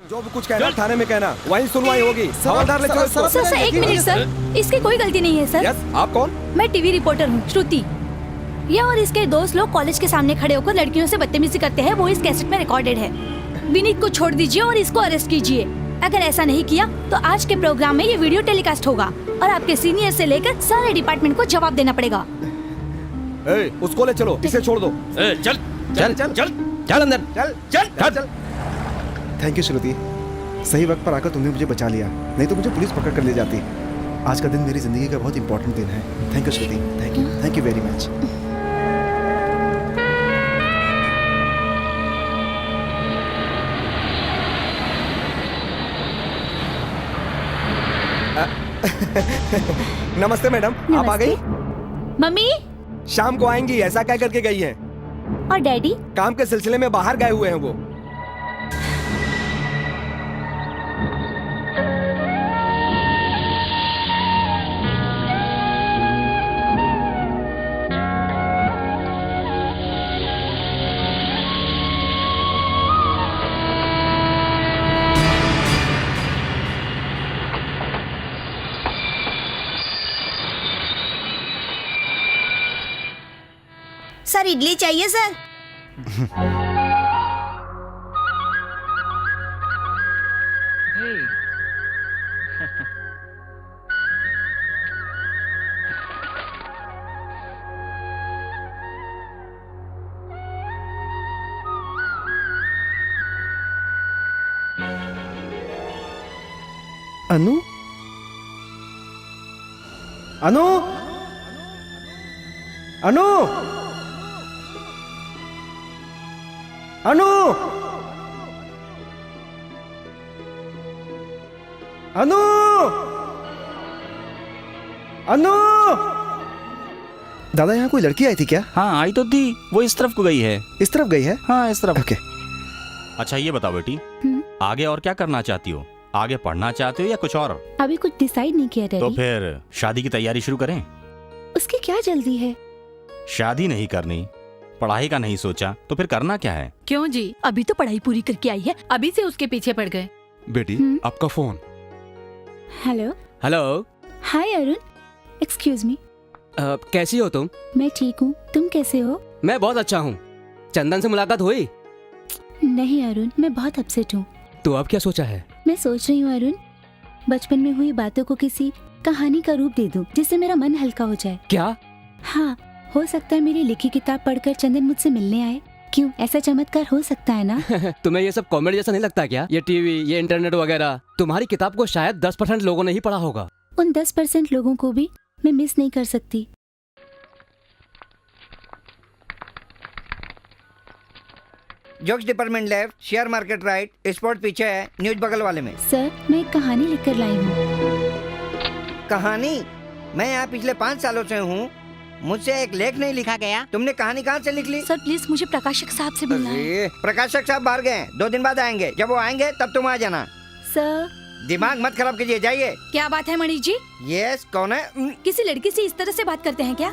जो भी कुछ कहना थाने में कहना, वहीं सुनवाई होगी। हवलदार ले चलो इसको। सर एक मिनट सर, इसकी कोई गलती नहीं है सर। यस, आप कौन? मैं टीवी रिपोर्टर हूँ, श्रुति। ये और इसके दोस्त लोग कॉलेज के सामने खड़े होकर लड़कियों से बदतमीजी करते हैं, वो इस कैसेट में रिकॉर्डेड है। विनीत को छोड़ दीजिए और इसको अरेस्ट कीजिए। अगर ऐसा नहीं किया तो आज के प्रोग्राम में ये वीडियो टेलीकास्ट होगा और आपके सीनियर से लेकर सारे डिपार्टमेंट को जवाब देना पड़ेगा। उसको ले चलो, इसे छोड़ दो। चल चल चल चल चल अंदर चल चल चल। थैंक यू श्रुति, सही वक्त पर आकर तुमने मुझे बचा लिया, नहीं तो मुझे पुलिस पकड़ कर ले जाती। आज का दिन मेरी जिंदगी का बहुत इंपॉर्टेंट दिन है। Thank you Shruti, thank you very much. नमस्ते मैडम, आप आ गई? मम्मी शाम को आएंगी ऐसा कह करके गई हैं। और डैडी? काम के सिलसिले में बाहर गए हुए हैं वो। सर इडली चाहिए सर। अनु, अनु, अनु, अनु, अनु, अनु। दादा यहाँ कोई लड़की आई थी क्या? हाँ आई तो थी, वो इस तरफ को गई है। इस तरफ गई है? हाँ इस तरफ। ओके। अच्छा ये बताओ बेटी, आगे और क्या करना चाहती हो? आगे पढ़ना चाहते हो या कुछ और? अभी कुछ डिसाइड नहीं किया डैडी। तो फिर शादी की तैयारी शुरू करें। उसकी क्या जल्दी है? शादी नहीं करनी, पढ़ाई का नहीं सोचा तो फिर करना क्या है? क्यों जी, अभी तो पढ़ाई पूरी करके आई है, अभी से उसके पीछे पड़ गए। बेटी आपका phone. Hello hello. Hi Arun, excuse me. कैसी हो तुम? मैं ठीक हूँ, तुम कैसे हो? मैं बहुत अच्छा हूँ। चंदन से मुलाकात हुई? नहीं अरुण, मैं बहुत अपसेट हूँ। तो अब क्या सोचा है? मैं सोच रही हूँ अरुण, बचपन में हुई बातों को किसी कहानी का रूप दे दूं, जिससे मेरा मन हल्का हो जाए। क्या? हाँ, हो सकता है मेरी लिखी किताब पढ़कर चंदन मुझसे मिलने आए। क्यों, ऐसा चमत्कार हो सकता है ना? तुम्हें ये सब कॉमेडी जैसा नहीं लगता क्या? ये टीवी, ये इंटरनेट वगैरह, तुम्हारी किताब को शायद 10% लोगों ने ही पढ़ा होगा। उन 10% लोगों को भी मैं मिस नहीं कर सकती। Jokes department left, share market right, sport पीछे है, न्यूज बगल वाले में। सर, मैं एक कहानी लिख कर लाई हूँ। कहानी? मैं यहाँ पिछले 5 सालों से हूँ, मुझसे एक लेख नहीं लिखा गया। तुमने कहानी कहाँ से लिख ली? सर प्लीज, मुझे प्रकाशक साहब से मिलना है। अरे, प्रकाशक साहब बाहर गए, 2 दिन बाद आएंगे। जब वो आएंगे तब तुम आ जाना। सर दिमाग मत खराब कीजिए, जाइए। क्या बात है मणि जी? यस, कौन है? किसी लड़की से इस तरह से बात करते हैं क्या?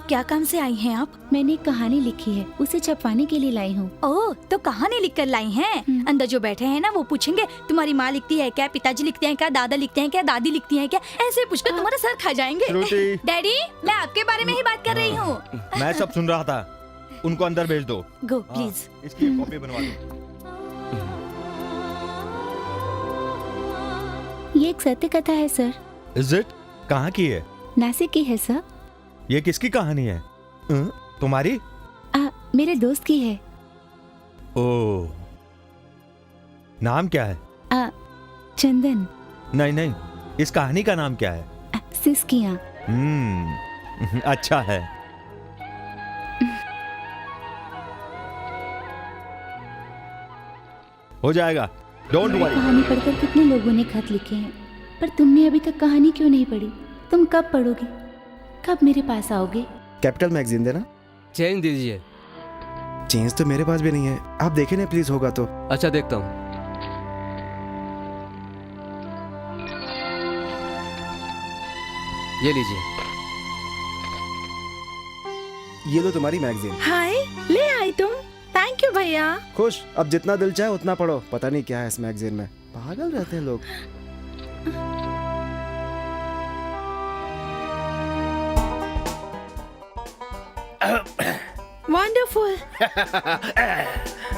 क्या काम से आई हैं आप? मैंने एक कहानी लिखी है, उसे छपवाने के लिए लाई हूँ। ओह, तो कहानी लिख कर लाई हैं। अंदर जो बैठे हैं ना, वो पूछेंगे तुम्हारी माँ लिखती है क्या, पिताजी लिखते हैं क्या, दादा लिखते हैं क्या, दादी लिखती है क्या, ऐसे पूछकर तुम्हारा सर खा जाएंगे। डैडी, मैं आपके बारे में ही बात कर रही हूँ। मैं सब सुन रहा था, उनको अंदर भेज दो। Go please. इसकी एक कॉपी बनवा दो। ये एक सत्य कथा है सर। Is it? कहाँ की है? नासिक की है सर। ये किसकी कहानी है? तुम्हारी? मेरे दोस्त की है। ओह, नाम क्या है? चंदन। नहीं नहीं, इस कहानी का नाम क्या है? सिसकियाँ। अच्छा है। हो जाएगा, डोंट वरी। कहानी पढ़कर कितने लोगों ने खत लिखे हैं, पर तुमने अभी तक कहानी क्यों नहीं पढ़ी? तुम कब पढ़ोगे? कब मेरे पास आओगे? कैपिटल मैगजीन देना। चेंज दीजिए। चेंज तो मेरे पास भी नहीं है, आप देखें ना प्लीज, होगा तो। अच्छा देखता हूँ। ये लीजिए। ये लो तुम्हारी मैगजीन। हाय, ले आई तुम। थैंक यू भैया। खुश, अब जितना दिल चाहे उतना पढ़ो। पता नहीं क्या है इस मैगजीन में, पागल रहते हैं लोग। Wonderful,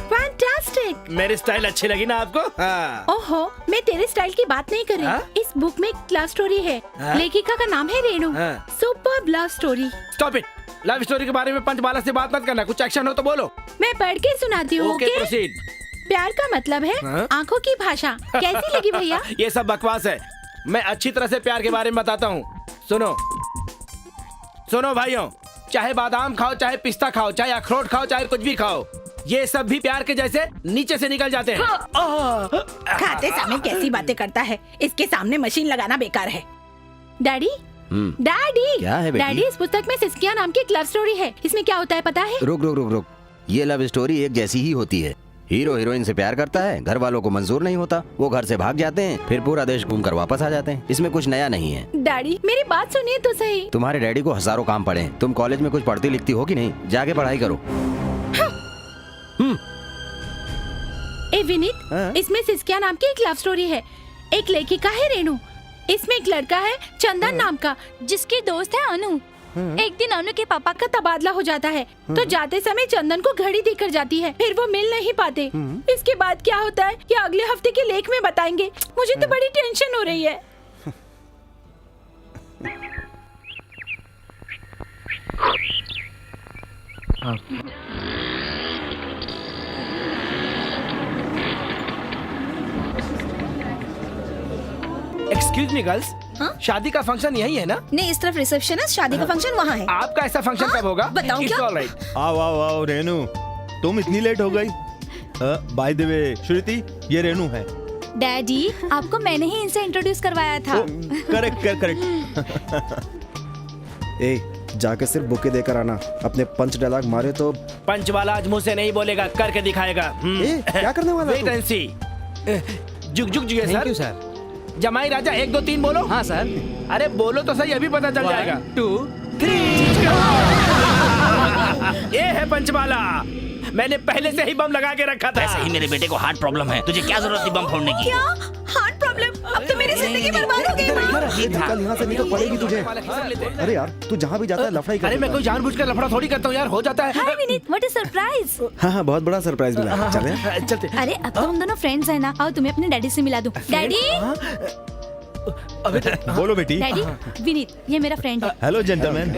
fantastic. मेरी स्टाइल अच्छी लगी ना आपको? हाँ। ओहो, मैं तेरे स्टाइल की बात नहीं कर रही। इस बुक में एक लव स्टोरी है। लेखिका का नाम है Renu. Superb love story. Stop it. Love story के बारे में पंचमाला से बात मत करना। कुछ एक्शन हो तो बोलो। मैं पढ़ के सुनाती हूँ। Okay, proceed. प्यार का मतलब है आंखों की भाषा। कैसी लगी भैया? ये सब बकवास है। मैं अच्छी तरह से प्यार के बारे में बताता हूँ। सुनो सुनो भाइयों, चाहे बादाम खाओ, चाहे पिस्ता खाओ, चाहे अखरोट खाओ, चाहे कुछ भी खाओ, ये सब भी प्यार के जैसे नीचे से निकल जाते हैं। खाते समय कैसी बातें करता है। इसके सामने मशीन लगाना बेकार है। डैडी, डैडी, क्या है बेटी? डैडी, इस पुस्तक में सिस्किया नाम की एक लव स्टोरी है। इसमें क्या होता है पता है? रुक रुक रुक रुक, ये लव स्टोरी एक जैसी ही होती है। हीरो हीरोइन से प्यार करता है, घर वालों को मंजूर नहीं होता, वो घर से भाग जाते हैं, फिर पूरा देश घूमकर वापस आ जाते हैं। इसमें कुछ नया नहीं है। डैडी, मेरी बात सुनिए तो सही। तुम्हारे डैडी को हजारों काम पड़े हैं। तुम कॉलेज में कुछ पढ़ती लिखती हो कि नहीं? जाके पढ़ाई करो। ए विनीत, इसमें सिस्किया नाम की एक लव स्टोरी है। एक लेखिका है रेणु, इसमें एक लड़का है चंदन नाम का, जिसकी दोस्त है अनु। एक दिन अनु के पापा का तबादला हो जाता है, तो जाते समय चंदन को घड़ी देकर जाती है, फिर वो मिल नहीं पाते। इसके बाद क्या होता है ये अगले हफ्ते के लेख में बताएंगे। मुझे तो बड़ी टेंशन हो रही है। एक्सक्यूज मी गर्ल्स, शादी का फंक्शन यही है ना? नहीं, इस तरफ रिसेप्शन है, शादी का फंक्शन वहाँ है। आपका ऐसा फंक्शन कब होगा? बताऊं It's क्या? all right. आओ आओ आओ रेनू, तुम इतनी लेट हो गई। बाय द वे श्रुति, ये रेनू है। डैडी, आपको मैंने ही इनसे इंट्रोड्यूस करवाया था। Correct correct. ए, जाके सिर्फ बुके देकर आना। अपने पंच डायलॉग मारे तो। पंच वाला आज मुंह से नहीं बोलेगा, करके दिखाएगा। ए, क्या करने वाला वेट तू? एंड सी। जुग जुग जुगे थैंक सर। You sir. जमाई राजा 1 2 3 बोलो। हाँ सर। अरे बोलो तो सही, अभी पता चल जाएगा। 1 2 ये है पंचमाला। मैंने पहले से ही बम लगा के रखा था। ऐसे ही मेरे बेटे को हार्ट प्रॉब्लम है, तुझे क्या जरूरत थी बम फोड़ने की? क्या हार्ट प्रॉब्लम? अब तो मेरी जिंदगी बर्बाद हो गई। निकल यहाँ से, निकल पड़ेगी तुझे। अरे यार, तू जहाँ भी जाता है लफड़ा ही कर अरे मैं कोई जानबूझकर लफड़ा थोड़ी करता हूँ यार, हो जाता है। हाय विनीत, व्हाट इज सरप्राइज? हाँ हाँ, बहुत बड़ा सरप्राइज मिला। चले। चलते। अरे अब तो हम दोनों फ्रेंड्स हैं ना। आओ तुम्हें अपने डैडी से मिला दूं। डैडी, बोलो बेटी। डैडी, विनीत ये मेरा फ्रेंड है। Hello gentleman.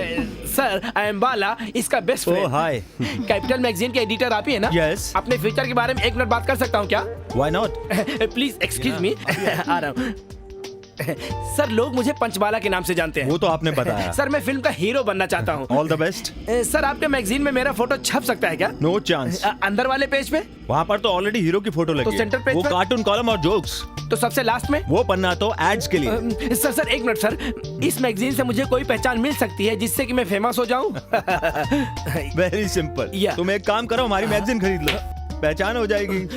Sir, I am Bala, इसका best oh friend. Hi. Capital magazine के एडिटर आप ही है ना? Yes. अपने फ्यूचर के बारे में 1 मिनट बात कर सकता हूँ क्या? Why not? Please excuse me. आ रहा हूँ। सर, लोग मुझे पंचमाला के नाम से जानते हैं। वो तो आपने बताया। सर, मैं फिल्म का हीरो बनना चाहता हूँ। All the best. सर, आपके मैगजीन में मेरा फोटो छप सकता है क्या? No chance. अंदर वाले पेज पे? वहाँ पर तो ऑलरेडी हीरो की फोटो लगी तो है। सेंटर पेज वो पर? कार्टून कॉलम और जोक्स। तो सबसे लास्ट में? वो पन्ना तो एड्स के लिए। सर 1 मिनट सर, इस मैगजीन से मुझे कोई पहचान मिल सकती है जिससे कि मैं फेमस हो जाऊं? Very simple. Yeah. तुम एक काम करो, हमारी मैगजीन खरीद लो, पहचान हो जाएगी।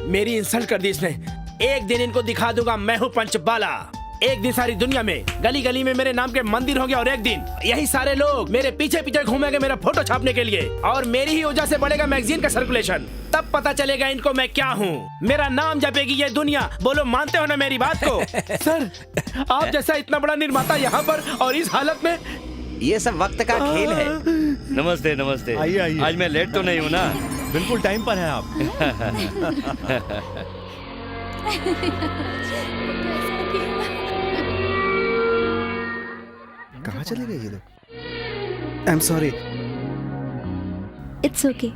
मेरी इंसल्ट कर दी इसने। एक दिन इनको दिखा दूंगा मैं हूँ पंचबाला। एक दिन सारी दुनिया में गली गली में मेरे नाम के मंदिर होंगे, और एक दिन यही सारे लोग मेरे पीछे पीछे घूमेंगे मेरा फोटो छापने के लिए, और मेरी ही वजह से बढ़ेगा मैगजीन का सर्कुलेशन। तब पता चलेगा इनको मैं क्या हूँ। मेरा नाम जपेगी ये दुनिया। बोलो, मानते हो ना मेरी बात को? सर, आप जैसा इतना बड़ा निर्माता यहाँ पर और इस हालत में। ये सब वक्त का खेल है। नमस्ते नमस्ते। आइए आइए। आज मैं लेट तो नहीं हूँ ना? बिल्कुल टाइम पर हैं आप। कहाँ चले गए ये लोग? I am sorry. It's okay.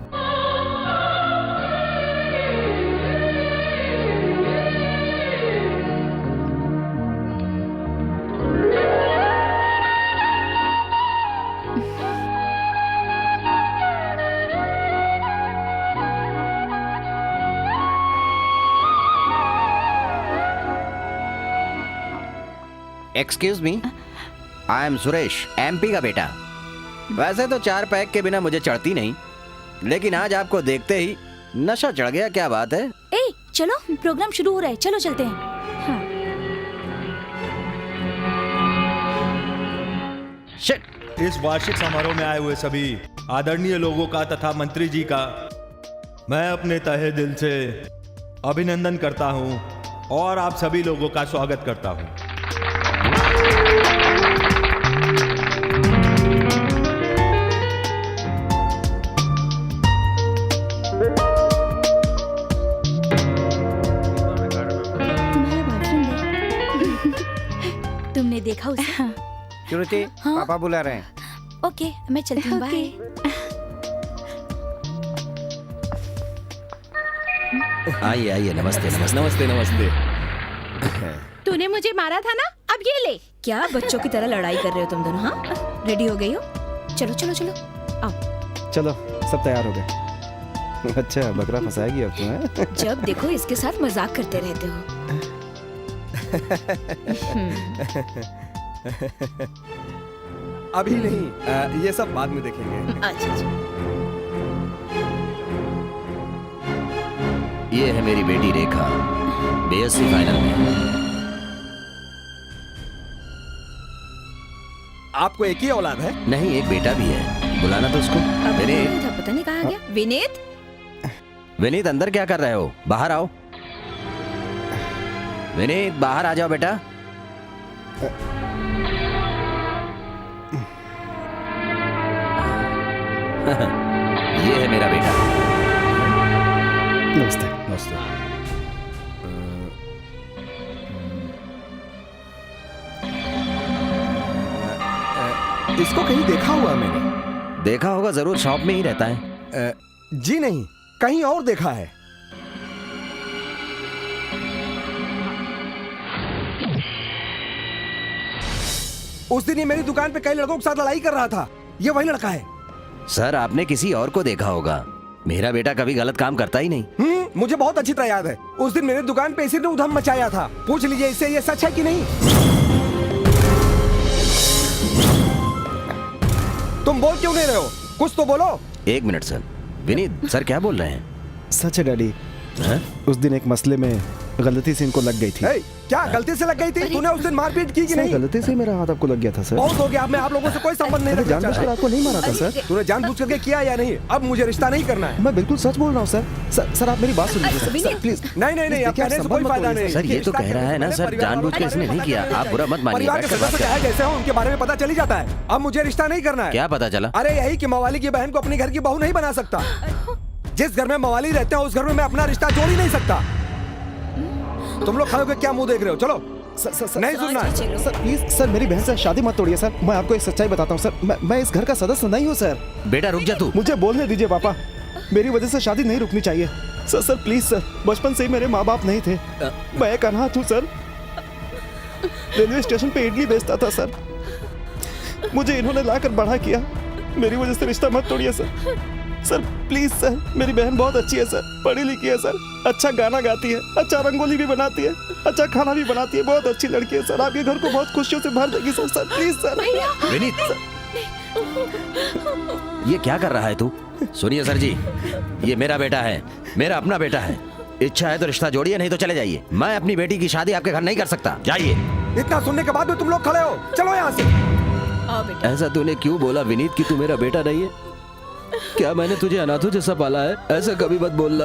Excuse me, I am Suresh, MP का बेटा। वैसे तो 4 पैक के बिना मुझे चढ़ती नहीं, लेकिन आज आपको देखते ही नशा चढ़ गया। क्या बात है? ए चलो, प्रोग्राम शुरू हो रहा है, चलो चलते हैं। हाँ। शिट, इस वार्षिक समारोह में आए हुए सभी आदरणीय लोगों का तथा मंत्री जी का मैं अपने तहे दिल से अभिनंदन करता हूं और आप सभी लोगों का स्वागत करता हूं। तुमने देखा उसे? श्रुति, हाँ? पापा बुला रहे हैं। ओके, मैं चलती हूँ। बाय। आइए आइए, नमस्ते नमस्ते। नमस्ते नमस्ते। तूने मुझे मारा था ना, अब ये ले। क्या बच्चों की तरह लड़ाई कर रहे हो तुम दोनों? हाँ, रेडी हो गई हो? चलो चलो चलो, आओ। चलो सब तैयार हो गए। अच्छा, बकरा फंसाएगी अब तुम्हें। जब देखो इसके साथ मजाक करते रहते हो। अभी नहीं, ये सब बाद में देखेंगे। अच्छा अच्छा। ये है मेरी बेटी रेखा, बीएससी फाइनल में। आपको एक ही औलाद है? नहीं, एक बेटा भी है। बुलाना तो उसको। अब विनीत, नहीं था, पता नहीं कहाँ गया। विनीत, विनीत अंदर क्या कर रहे हो? बाहर आओ। विनीत बाहर आ जाओ बेटा। ये है मेरा बेटा। नमस्ते। नमस्ते। इसको कहीं देखा हुआ मैंने। देखा होगा जरूर, शॉप में ही रहता है। जी नहीं, कहीं और देखा है। उस दिन ये मेरी दुकान पे कई लड़कों के साथ लड़ाई कर रहा था। ये वही लड़का है। सर, आपने किसी और को देखा होगा। मेरा बेटा कभी गलत काम करता ही नहीं। मुझे बहुत अच्छी तरह याद है। उस दिन मेरी दुकान पे इसी ने उधम मचाया था। पूछ लीजिए इससे, ये सच है कि नहीं? तुम बोल क्यों नहीं रहे हो? कुछ तो बोलो। एक मिनट सर। विनीत सर क्या बोल रहे हैं? सच है डैडी, हैं? उस दिन एक मसले में गलती से इनको लग गई थी। क्या गलती से लग गई थी? तूने उस दिन मारपीट की कि सर, नहीं? गलती से मेरा हाथ आपको लग गया था सर। बहुत हो गया। अब मैं आप लोगों से कोई संबंध नहीं रखना जानबूझकर चाहता। आपको नहीं मारा था सर। तूने जानबूझ करके किया या नहीं? अब मुझे रिश्ता नहीं करना है। मैं बिल्कुल सच बोल रहा हूँ सर। सर आप मेरी बात सुन लीजिए सर, प्लीज। नहीं नहीं नहीं, अब कहने से कोई फायदा नहीं। सर, ये तो कह रहा है ना सर, जानबूझ के इसने नहीं किया। आप बुरा मत मानिए। परिवार के बैठकर बात सदस्य चाहे जैसे हो, उनके बारे में पता चल ही जाता है। अब मुझे रिश्ता नहीं करना है। क्या पता चला? अरे यही कि मवाली की बहन को अपने घर की बहू नहीं बना सकता। जिस घर में मवाली रहते हैं उस घर में मैं अपना रिश्ता जोड़ ही नहीं सकता। तुम लोग खड़े होकर क्या मुंह देख रहे हो? चलो। नहीं सुनना है। सर प्लीज सर, मेरी बहन से शादी मत तोड़िए सर। मैं आपको एक सच्चाई बताता हूँ सर, मैं इस घर का सदस्य नहीं हूँ सर। बेटा रुक जा तू। मुझे बोलने दीजिए पापा, मेरी वजह से शादी नहीं रुकनी चाहिए। सर प्लीज सर, बचपन से ही मेरे माँ बाप नहीं थे। मैं एक अनाथ हूँ सर। रेलवे स्टेशन पे इडली बेचता था सर। मुझे इन्होंने लाकर बड़ा किया। मेरी वजह से रिश्ता मत तोड़िए सर। सर प्लीज सर, मेरी बहन बहुत अच्छी है सर, पढ़ी लिखी है सर, अच्छा गाना गाती है, अच्छा रंगोली भी बनाती है, अच्छा खाना भी बनाती है, बहुत अच्छी लड़की है सर। आपके घर को बहुत खुशियों से भर देगी sir. Sir please sir. Vineet, ये क्या कर रहा है तू? सुनिए सर जी, ये मेरा बेटा है, मेरा अपना बेटा है। इच्छा है तो रिश्ता जोड़िए, नहीं तो चले जाइए। मैं अपनी बेटी की शादी आपके घर नहीं कर सकता। जाइए। इतना सुनने के बाद भी तुम लोग खड़े हो? चलो यहाँ से। आओ बेटा। ऐसा तूने क्यों बोला विनीत कि तू मेरा बेटा नहीं है? क्या मैंने तुझे अनाथों जैसा पाला है? ऐसा कभी मत बोलना।